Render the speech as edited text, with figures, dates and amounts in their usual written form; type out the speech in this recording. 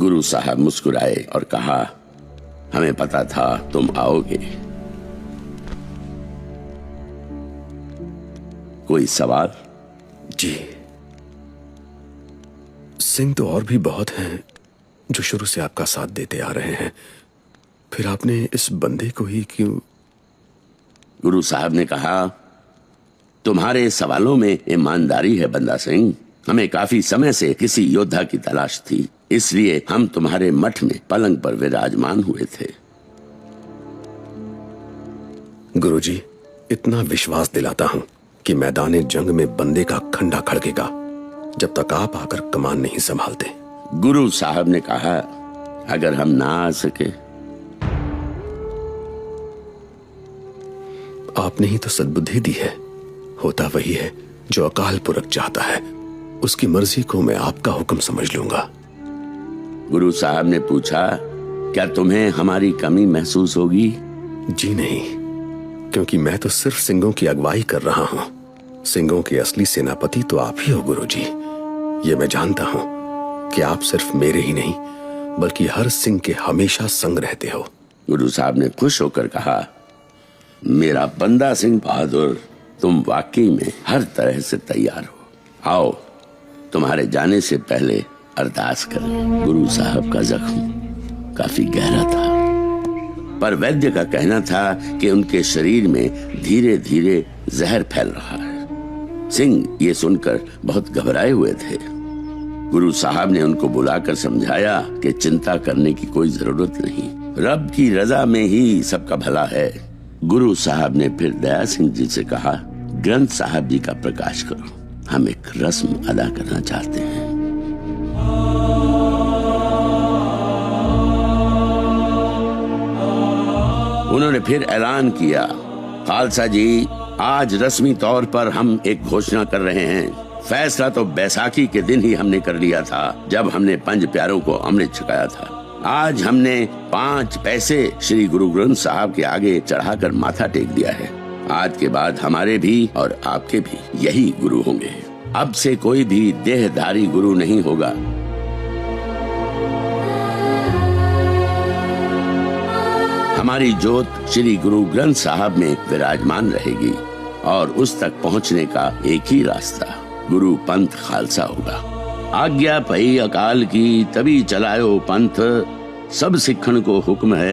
गुरु साहब मुस्कुराए और कहा, हमें पता था तुम आओगे। कोई सवाल? जी, सिंह तो और भी बहुत हैं जो शुरू से आपका साथ देते आ रहे हैं, फिर आपने इस बंदे को ही क्यों? गुरु साहब ने कहा, तुम्हारे सवालों में ईमानदारी है बंदा सिंह। हमें काफी समय से किसी योद्धा की तलाश थी, इसलिए हम तुम्हारे मठ में पलंग पर विराजमान हुए थे। गुरुजी, इतना विश्वास दिलाता हूं कि मैदाने जंग में बंदे का खंडा खड़केगा जब तक आप आकर कमान नहीं संभालते। गुरु साहब ने कहा, अगर हम ना आ सके? आपने ही तो सद्बुद्धि दी है। होता वही है जो अकाल पुरख चाहता है। उसकी मर्जी को मैं आपका हुक्म समझ लूंगा। गुरु साहब ने पूछा, क्या तुम्हें हमारी कमी महसूस होगी? जी नहीं, क्योंकि मैं तो सिर्फ सिंहों की अगुवाई कर रहा हूं। सिंहों के असली सेनापति तो आप ही हो गुरुजी। ये मैं जानता हूं कि आप सिर्फ मेरे ही नहीं बल्कि हर सिंह के हमेशा संग रहते हो। गुरु साहब ने खुश होकर कहा, मेरा बंदा सिंह बहादुर, तुम वाकई में हर तरह से तैयार हो। आओ, तुम्हारे जाने से पहले अरदास करें। गुरु साहब का जख्म काफी गहरा था, पर वैद्य का कहना था कि उनके शरीर में धीरे धीरे जहर फैल रहा है। सिंह ये सुनकर बहुत घबराए हुए थे। गुरु साहब ने उनको बुलाकर समझाया कि चिंता करने की कोई जरूरत नहीं, रब की रजा में ही सबका भला है। गुरु साहब ने फिर दया सिंह जी से कहा, ग्रंथ साहब जी का प्रकाश करो, हम एक रस्म अदा करना चाहते हैं। उन्होंने फिर ऐलान किया, खालसा जी, आज रस्मी तौर पर हम एक घोषणा कर रहे हैं। फैसला तो बैसाखी के दिन ही हमने कर लिया था, जब हमने 5 प्यारों को अमृत छकाया था। आज हमने 5 पैसे श्री गुरु ग्रंथ साहब के आगे चढ़ाकर माथा टेक दिया है। आज के बाद हमारे भी और आपके भी यही गुरु होंगे। अब से कोई भी देहधारी गुरु नहीं होगा। हमारी ज्योत श्री गुरु ग्रंथ साहब में विराजमान रहेगी और उस तक पहुंचने का एक ही रास्ता गुरु पंथ खालसा होगा। आज्ञा पई अकाल की, तभी चलायो पंथ, सब सिखण को हुक्म है।